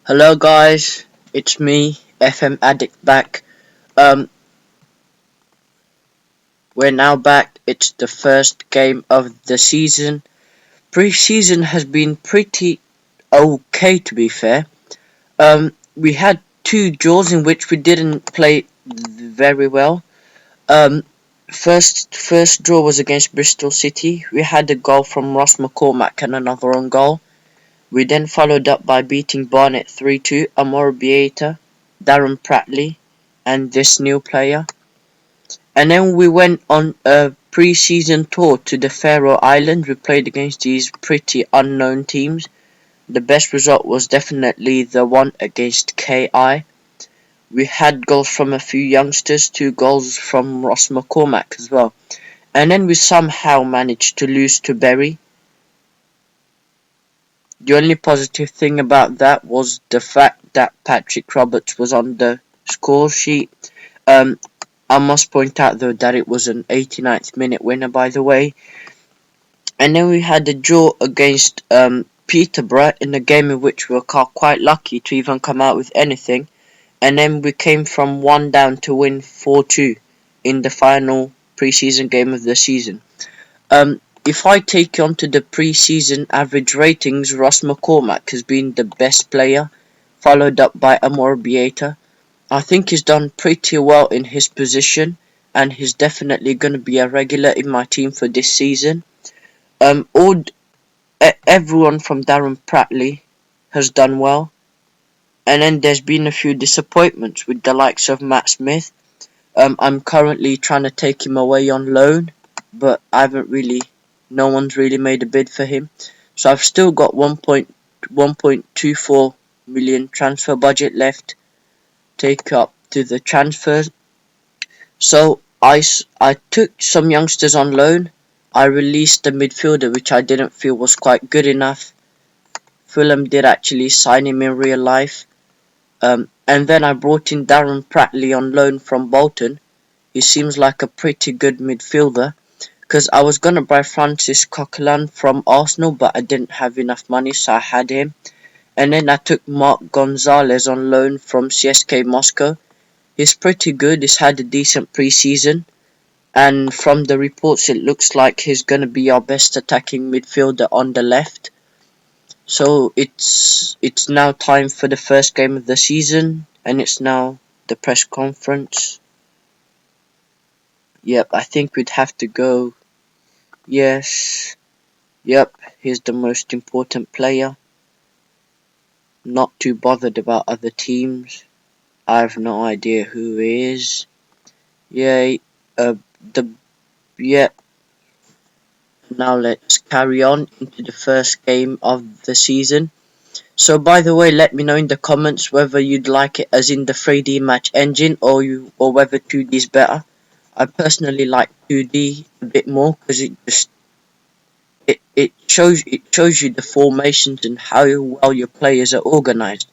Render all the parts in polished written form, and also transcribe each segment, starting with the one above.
Hello guys, it's me, FM Addict back. Um, we're now back. It's the first game of the season. Pre-season has been pretty okay to be fair. We had two draws in which we didn't play very well. Um, first draw was against Bristol City. We had a goal from Ross McCormack and another own goal. We then followed up by beating Barnet 3-2, Amor Bieta, Darren Pratley, and this new player. And then we went on a pre-season tour to the Faroe Islands. We played against these pretty unknown teams. The best result was definitely the one against KI. We had goals from a few youngsters, 2 goals from Ross McCormack as well. And then we somehow managed to lose to Bury. The only positive thing about that was the fact that Patrick Roberts was on the score sheet. Um, I must point out though that it was an 89th minute winner, by the way. And then we had a draw against Peterborough in a game in which we were quite lucky to even come out with anything. And then we came from 1 down to win 4-2 in the final pre-season game of the season. If I take you on to the pre-season average ratings, Ross McCormack has been the best player, followed up by Amor Bieta. I think he's done pretty well in his position, and he's definitely going to be a regular in my team for this season. Everyone from Darren Pratley has done well, and then there's been a few disappointments with the likes of Matt Smith. I'm currently trying to take him away on loan, but no one's really made a bid for him. So I've still got 1.24 million transfer budget left, take up to the transfers. So I took some youngsters on loan. I released the midfielder, which I didn't feel was quite good enough. Fulham did actually sign him in real life. And then I brought in Darren Pratley on loan from Bolton. He seems like a pretty good midfielder. Because I was going to buy Francis Coquelin from Arsenal, but I didn't have enough money, so I had him. And then I took Marc Gonzalez on loan from CSK Moscow. He's pretty good. He's had a decent pre-season. And from the reports, it looks like he's going to be our best attacking midfielder on the left. So it's now time for the first game of the season. And it's now the press conference. Yep, I think we'd have to go. Yes. Yep, he's the most important player. Not too bothered about other teams. I have no idea who he is. Yay. Yep. Now let's carry on into the first game of the season. So by the way, let me know in the comments whether you'd like it as in the 3D match engine or whether 2D is better. I personally like 2D a bit more because it shows you the formations and how well your players are organised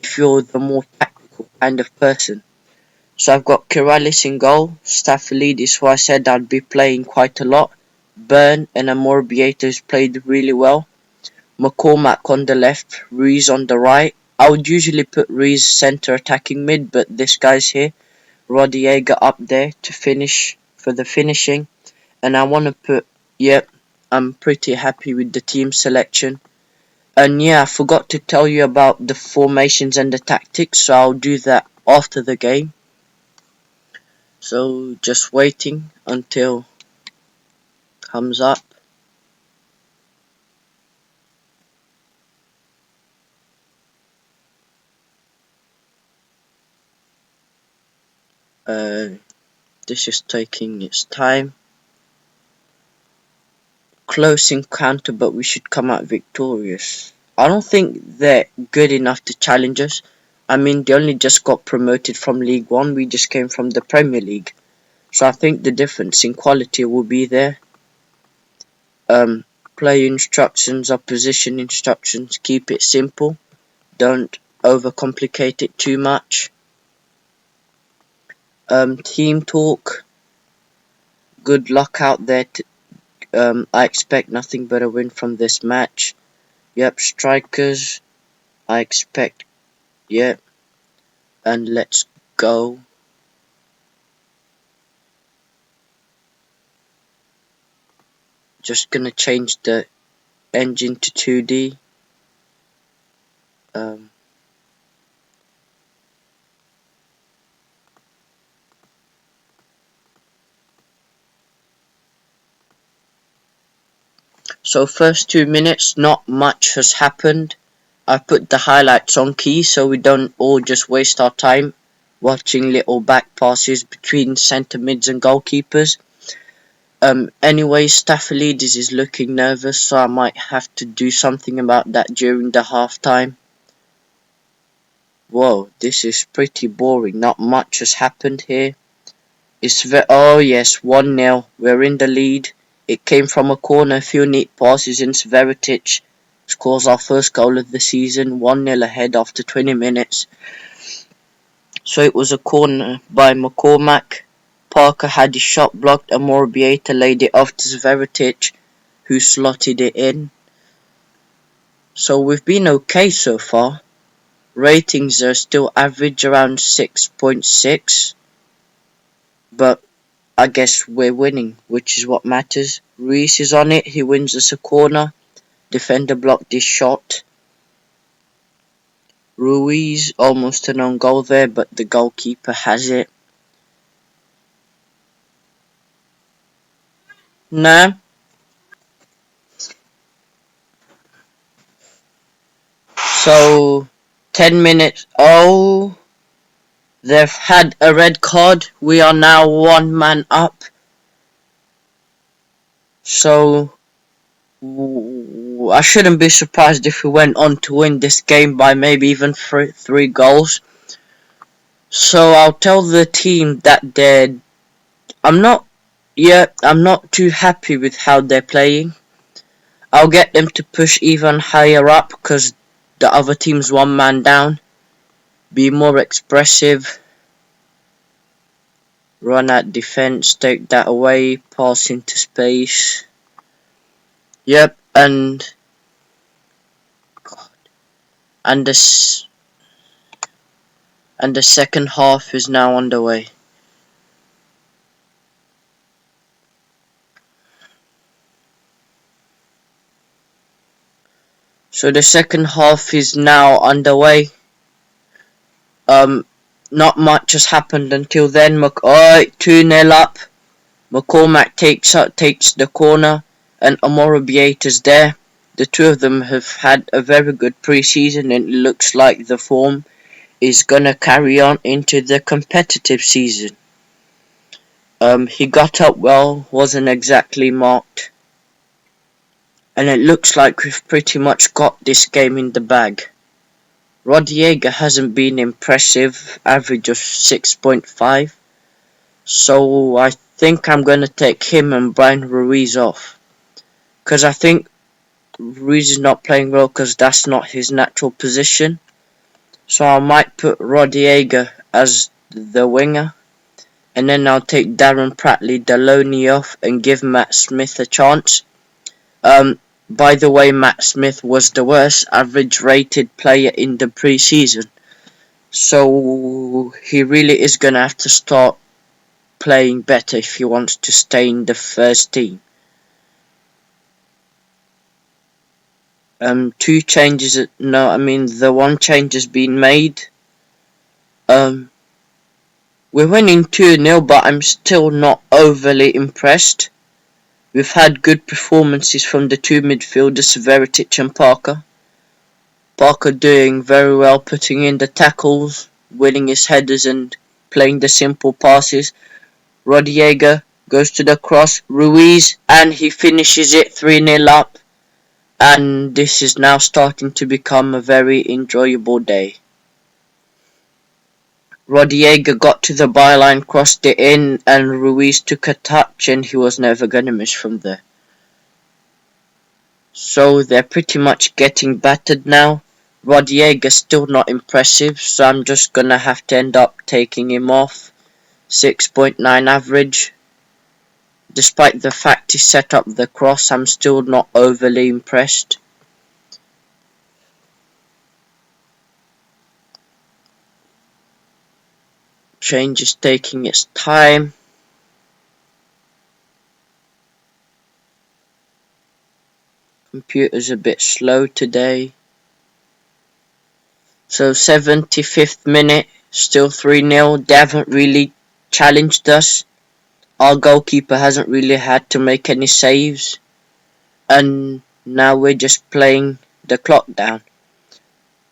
if you're the more tactical kind of person. So I've got Kiralis in goal, Staphylidis, who I said I'd be playing quite a lot, Byrne and Amor Bieta, who's played really well, McCormack on the left, Ruiz on the right. I would usually put Ruiz centre attacking mid, but this guy's here, Rodiega up there to finish for the finishing, and I want to put, yep, I'm pretty happy with the team selection. And yeah, I forgot to tell you about the formations and the tactics, so I'll do that after the game. So just waiting until comes up. This is taking its time. Close encounter, but we should come out victorious. I don't think they're good enough to challenge us. I mean, they only just got promoted from League One. We just came from the Premier League. So I think the difference in quality will be there. Play instructions or position instructions. Keep it simple. Don't overcomplicate it too much. Team talk. Good luck out there. I expect nothing but a win from this match. Yep, strikers. I expect Yeah, and let's go. Just gonna change the engine to 2D. Um, so first 2 minutes, not much has happened. I put the highlights on key so we don't all just waste our time watching little back passes between centre mids and goalkeepers. Anyway, Staphylidis is looking nervous, so I might have to do something about that during the half time. Whoa, this is pretty boring. Not much has happened here. Oh yes, 1-0. We're in the lead. It came from a corner, a few neat passes, and Sveritic scores our first goal of the season, 1-0 ahead after 20 minutes. So it was a corner by McCormack. Parker had his shot blocked and Morbieta laid it off to Sveritic, who slotted it in. So we've been okay so far. Ratings are still average around 6.6, but I guess we're winning, which is what matters. Reese is on it, he wins us a corner. Defender blocked his shot. Ruiz almost an own goal there, but the goalkeeper has it. Nah. So 10 minutes. Oh, they've had a red card. We are now 1 man up. So I shouldn't be surprised if we went on to win this game by maybe even three goals. So I'll tell the team that I'm not too happy with how they're playing. I'll get them to push even higher up because the other team's 1 man down. Be more expressive. Run at defense, take that away, pass into space. Yep, and the second half is now underway. So the second half is now underway. Not much has happened until then. 2-0 up. McCormack takes the corner, and Amorobieta's there. The two of them have had a very good pre-season, and it looks like the form is gonna carry on into the competitive season. He got up well, wasn't exactly marked, and it looks like we've pretty much got this game in the bag. Rodiega hasn't been impressive, average of 6.5, so I think I'm going to take him and Brian Ruiz off, because I think Ruiz is not playing well because that's not his natural position, so I might put Rodiega as the winger, and then I'll take Darren Pratley Deloney off and give Matt Smith a chance. By the way, Matt Smith was the worst average rated player in the pre-season. So he really is going to have to start playing better if he wants to stay in the first team. Two changes. The one change has been made. We're winning 2-0, but I'm still not overly impressed. We've had good performances from the two midfielders, Sveritic and Parker. Parker doing very well, putting in the tackles, winning his headers and playing the simple passes. Rodiega goes to the cross, Ruiz, and he finishes it 3-0 up. And this is now starting to become a very enjoyable day. Rodiega got to the byline, crossed it in, and Ruiz took a touch, and he was never going to miss from there. So they're pretty much getting battered now. Rodiega's still not impressive, so I'm just going to have to end up taking him off. 6.9 average. Despite the fact he set up the cross, I'm still not overly impressed. change is taking its time. Computer's a bit slow today. So 75th minute, still 3-0. They haven't really challenged us. Our goalkeeper hasn't really had to make any saves. And now we're just playing the clock down.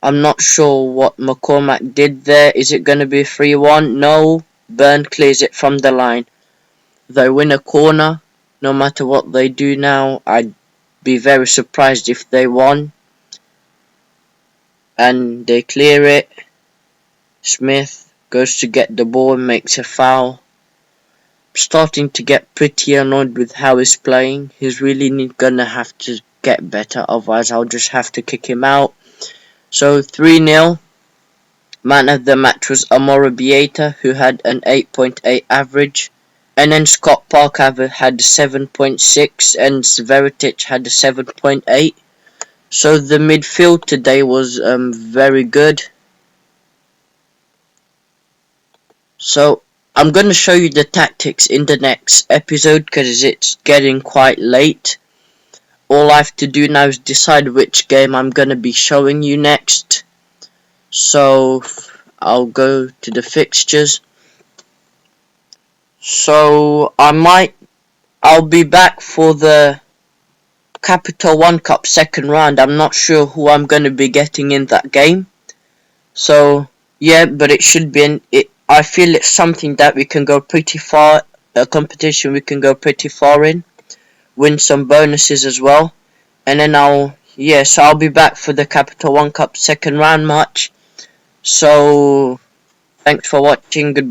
I'm not sure what McCormack did there. Is it going to be 3-1? No. Burn clears it from the line. They win a corner. No matter what they do now, I'd be very surprised if they won. And they clear it. Smith goes to get the ball and makes a foul. Starting to get pretty annoyed with how he's playing. He's really gonna have to get better, otherwise I'll just have to kick him out. So 3-0. Man of the match was Amora Bieta, who had an 8.8 average. And then Scott Parker had 7.6 and Sveritic had a 7.8. So the midfield today was very good. So I'm going to show you the tactics in the next episode because it's getting quite late. All I have to do now is decide which game I'm going to be showing you next. So I'll go to the fixtures. So I'll be back for the Capital One Cup second round. I'm not sure who I'm going to be getting in that game. So yeah, but it should be I feel it's something that we can go pretty far, a competition we can go pretty far in, win some bonuses as well. And then I'll be back for the Capital One Cup second round match. So thanks for watching. Goodbye.